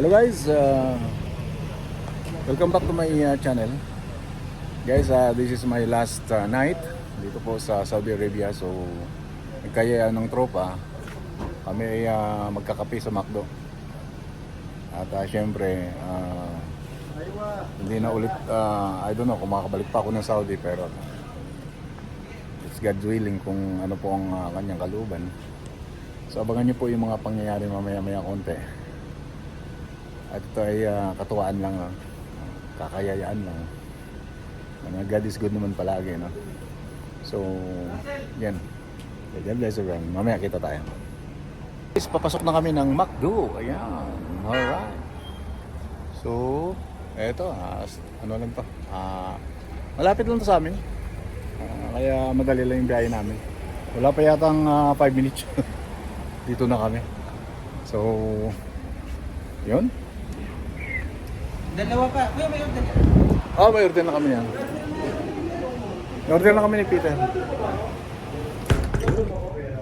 Hello guys, welcome back to my channel. Guys, this is my last night dito po sa Saudi Arabia. So nagkaya ng tropa kami ay magkakape sa McDo. At syempre hindi na ulit, I don't know kung makakabalik pa ako ng Saudi, pero it's God's willing kung ano po ang kanyang kalooban. So abangan niyo po yung mga pangyayari mamaya-maya konti. At ito ay katuwaan lang, kakayayaan lang. God is good naman palagi, no? So, yan. God bless everyone. Mamaya kita tayo. Guys, papasok na kami ng McDo. Ayan. Alright. So, eto. Ano lang to? Malapit lang to sa amin. Kaya madali lang yung biyahe namin. Wala pa yatang 5 minutes. Dito na kami. So, yun. Dalawa pa. Kuya, may order. May order na kami yan. May order na kami ni Peter.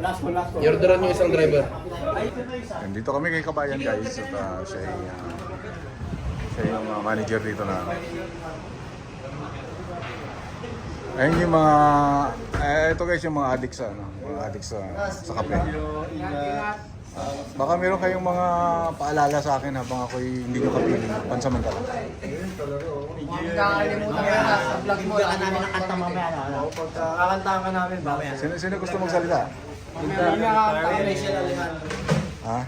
Last one. I-orderan nyo isang driver. Dito kami kay Kabayan guys. At siya yung manager dito na. Ayun yung mga ito guys yung mga addict sa mga addict sa kape. Baka meron kayong mga paalala sa akin habang ako'y hindi nyo kapiling pansamantala. Kakalimutan ko na sa vlog mo. Bigyan ka namin ng kanta mamaya. Kakantahan ka namin mamaya. Sino gusto magsalita? Ha?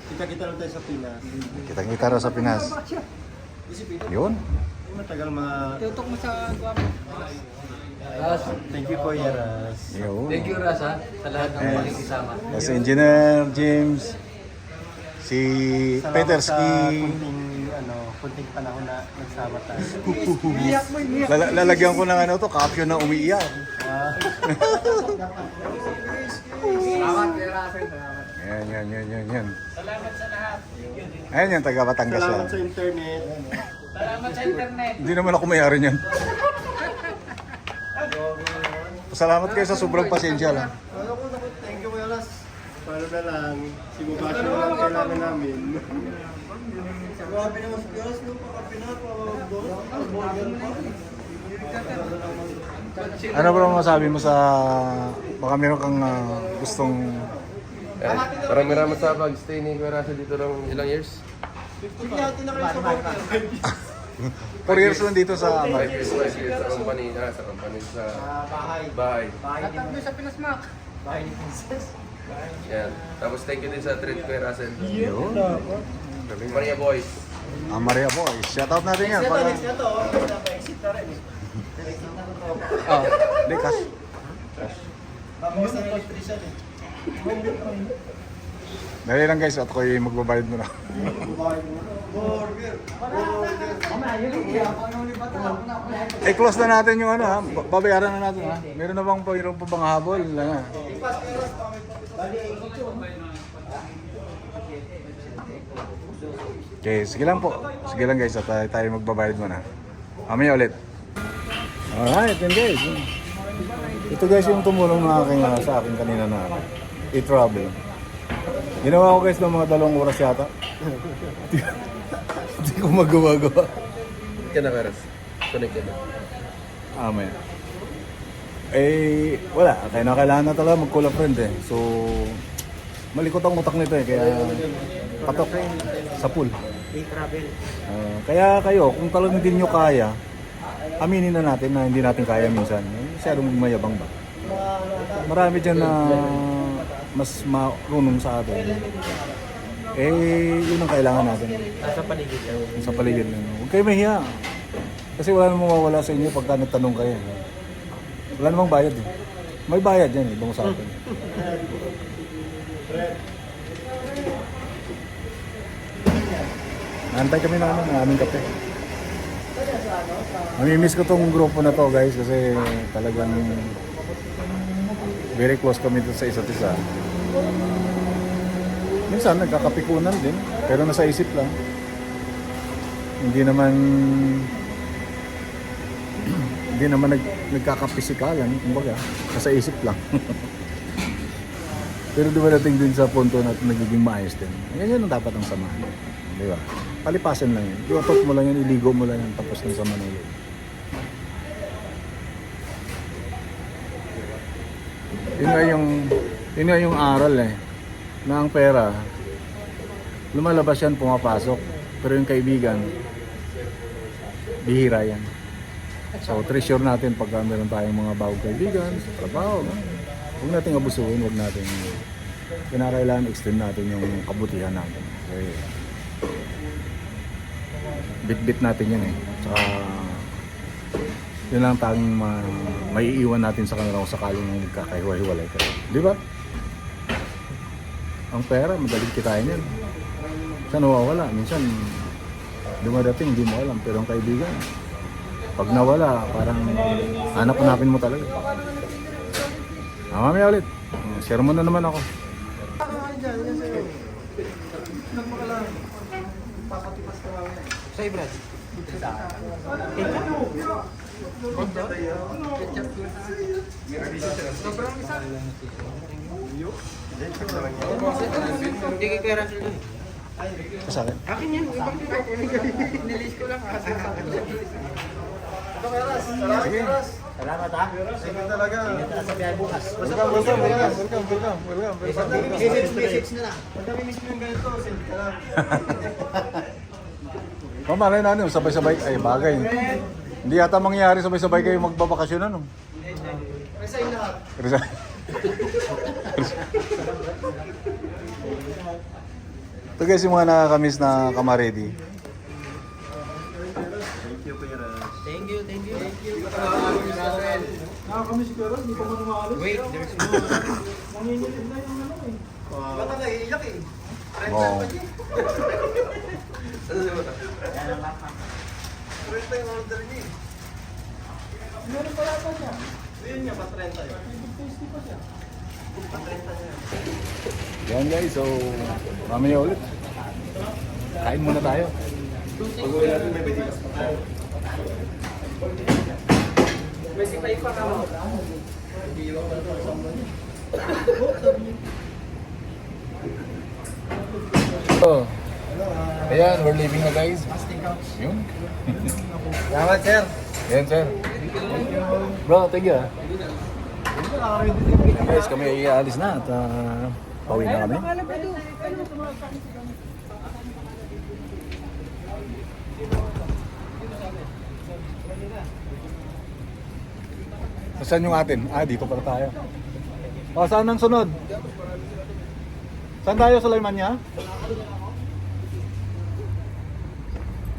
Kita-kita lang tayo sa Pinas. Kita-kita raw sa Pinas. Yun. Matagal Tutok mo sa guwapo. Ras, Thank you po, Yaras. Yun. thank you Ras ha, sa lahat ng makikisama. Si Engineer James, si Peterski. Kunting panahon na nagsama tayo. Lalagyan ko ng caption na umiiyak. Salamat, Kuya Russell. Yan. Salamat sa lahat. Ayan yung taga Batangas lang. Salamat sa internet. Salamat sa internet. Hindi naman ako may-ari niyan. Salamat kayo sa sobrang pasensya lang. Thank you, Yaras. Paano na lang, si Mubasyo na lang kailangan namin. Grabe naman si Yaras, no? Ano ba masabi mo sa baka meron kang gustong Marami sa pag-stay ni Kuya Russell dito ng ilang years? 4 years lang dito sa 5 years sa company, sa bahay. Tatap nyo sa Pinas, Mac. Yan. Tapos thank you din sa treat Kuya Russell. Yun. Maria Boys. Maria Boys. Shoutout natin yan. Likas. Dali lang guys, at ako'y magbabayad mo na. Close na natin yung babayaran na natin Meron na bang mayroon pa bang habol? Wala na. Okay, sige lang po. Sige lang guys, at tayo magbabayad muna. Mamaya ulit. Alright, yun guys. Ito guys yung tumulong na sa akin kanina na i-travel. Ginawa ko guys ng mga 2 oras yata. Hindi ko magawa-gawa. Ka na Kuya Russ. Connect ka na. Amen. Wala. Kailangan na talaga mag-call a friend So, malikot ang utak nito kaya patok sa pool. Kaya kayo, kung talagang hindi nyo kaya, aminin na natin na hindi natin kaya minsan. Masyadong mayabang ba? Marami dyan na mas marunong sa atin. Yun ang kailangan natin. Nasa paligid yan. Sa paligid lang. Huwag kayo mahiya. Kasi wala namang mawawala sa inyo pagka nagtanong kayo. Wala namang bayad May bayad yan ibang sa atin. Naantay kami ng aming kape. Mamimiss ko tong grupo na to guys kasi talagang very close kami sa isa't isa. Minsan nagkakapikunan din pero nasa isip lang. Hindi naman nagkakapisikalan, kumbaga nasa isip lang. Pero dumadating din sa punto na nagiging maayos din. Yan ang dapat ang samahan. Di ba? Palipasan lang yun. Iwatot mo lang yun, iligo mo lang yun, tapos na sa Manila. Yun nga yung aral eh. Na ang pera, lumalabas yan, pumapasok. Pero yung kaibigan, bihira yan. So, treasure natin pagka meron tayong mga bagong kaibigan sa trabaho. Huwag natin abusuhin, huwag natin kinakailangan extend natin yung kabutihan natin. Kasi bit-bit natin yan eh. Tsaka yun lang tanging maiiwan natin sa kanila kung sakaling magkakahiwa-hiwalay kayo. Di ba? Ang pera, madaling kitain yan. Minsan nawawala, minsan dumadating, hindi mo alam. Pero ang kaibigan, pag nawala, parang hanap-hanapin mo talaga. Mamaya ulit. Share mo na naman ako. Sa'yo, Brad. Hindi kay Kuya Russell doon. Sa akin? Akin yan. Nilis ko lang. Sige. Salamat ha. Sige talaga. Sa biyahe bukas. Welcome. Message na lang. Pag kami miss mo yung ganito, send ka lang. Pamalay na ano, sabay-sabay. Ay, bagay. Hindi yata mangyayari sabay-sabay kayo magbabakasyon ano. Resign lahat. Resign. Ito guys yung mga nakakamiss na kamaredi. Thank you. Nakakamiss ko rin, hindi pa mo namaalis. Wait, there's more. Nanginginig na yung ano eh. Ba't na naiiyak eh? Oo. First time order niya eh. Meron pa yata niya. Yun niya, pa-30 yun. Tasty pa siya. Pa-30 niya. Yan guys, so mamaya ulit. Kain muna tayo. Pag-uwi natin may betikas pa tayo. May sipay pa ka mo. Oh. Ayan, we're leaving na guys. Yun. Salamat sir. Ayan sir. Bro, thank you ah. Guys, kami ay aalis na at pauwi na kami. Saan yung atin? Ah, dito pala tayo. O, saan ang sunod? Saan tayo sa Laymanya?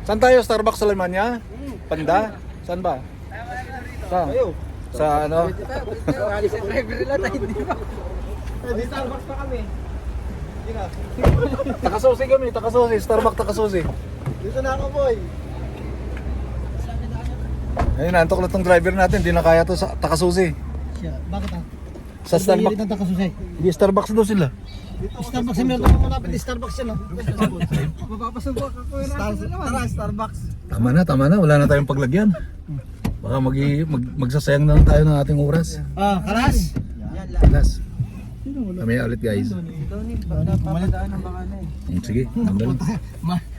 Saan tayo? Starbucks sa Laymanya? Panda? Saan ba? Saan? Sa ano? Alis ang driver nila tayo, hindi ba? Di Starbucks pa kami. Hindi na. Takasusi kami, takasusi. Starbucks takasusi. Dito na ako boy. Ayun, nantok na tong driver natin. Hindi na kaya to sa takasusi. Bakit ah? Sa Starbucks. ng takasusay. Hindi, Starbucks daw sila. Starbucks yung meron mo malapit. Starbucks yan ah. Mapapasubo ka Kuya Russell naman. Tara, Starbucks. Tama na. Wala na tayong paglagyan. Baka magsasayang na lang tayo ng ating oras. Ah, Karas. Last. Mamaya ulit guys. Papadaan ng baka na eh. Sige, tanggal.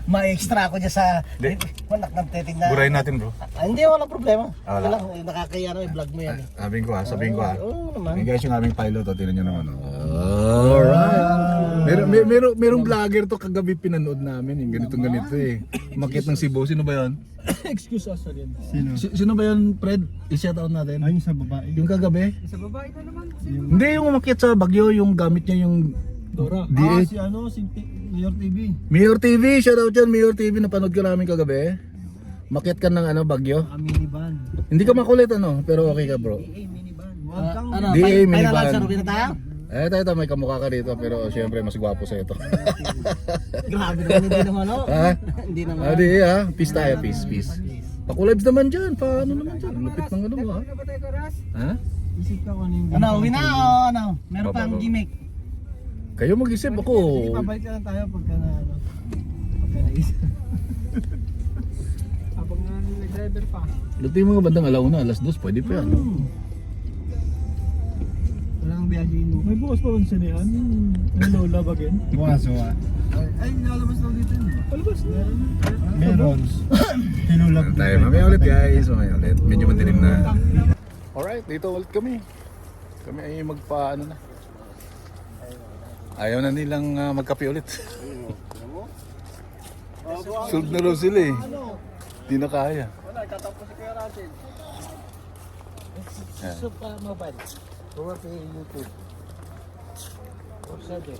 Ma-extra ako dyan sa Hindi. wanak ng titignan. Burahin natin bro. Hindi, walang problema. Wala. Wala lang, nakakaya na yung vlog mo yan eh. Sabihin ko ha. Oo naman. Yung guys yung aming pilot, tingnan nyo naman. Alright. Merong vlogger to kagabi pinanood namin. Yung ganito eh. Umakyat ng Cebu. Sino ba yun? Excuse us again. Sino ba yun, Fred? I-shout out natin. Ayun sa babae. Yung kagabi? Sa babae na naman. Hindi, yung umakyat sa Bagyo, yung gamit niya yung Dora. D8. Si ano, si Mayor TV. Mayor TV, shout out dyan, Mayor TV, napanood ka namin kagabi. Makyat ka ng Bagyo. Minivan. Hindi ka makulit pero okay ka bro. Minivan. Huwag kang Ano, DA final minivan. answer, okay na tayo? Ito, may kamukha ka dito pero syempre mas gwapo sa ito. Grabe naman, hindi naman oh. Ha? Hindi naman. Adi ha, peace tayo, peace. Pakulibs naman dyan, paano naman dyan? Lupit ng ano mo ha? Ha? isip ka kung ano yung Ano, uwi na o ano? Meron pang gimmick. Kayo mag-isip ako. Sige, pabalik ka lang tayo pagka na ano. Pagka naisip. Habang nag-driver pa. Luto yung mga bandang alauna, alas 2, pwede pa yan. Walang biyahin mo. May bukas pa ba sa niyan? Hello, love again. Bukas wa. Ay, nilalabas daw dito yun. Palabas na. Meron. Hinulab Ano tayo, mamaya ulit guys, mamaya ulit. Medyo madilim na. Alright, dito ulit kami. Kami ay ano na. Ayaw na nilang magkape ulit. Sold na raw sila eh. Di na kaya. Wala, tatapos si Kuya Russell. Yan. Super mobile. Over sa YouTube. Or sabi.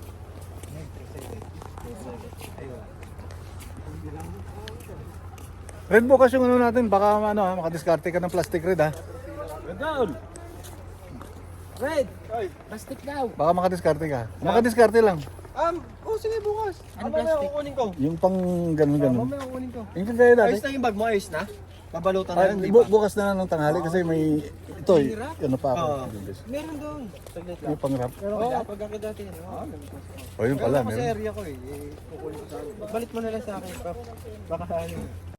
Red bukas yung ano natin, baka makadiskarte ka ng plastic red ha. Down! Red! Plastic daw. Baka makadiskarte ka. Makadiskarte lang. Sige bukas. Ano mamaya kukunin ko? Yung pang ganun-ganun. Mamaya kukunin ko. Yung kagaya dati. Ayos na yung bag mo, ayos na? Babalutan na Ay, yan, di ba? bukas na lang ng tanghali kasi may ito ano pa ako. Meron doon. Saglit lang. Yung pang rap. Oo, pagkakit dati. O yun pala, Meron ako sa meron. area ko eh. Kukunin ko sa akin. Balit mo na lang sa akin, Pap. Baka ano.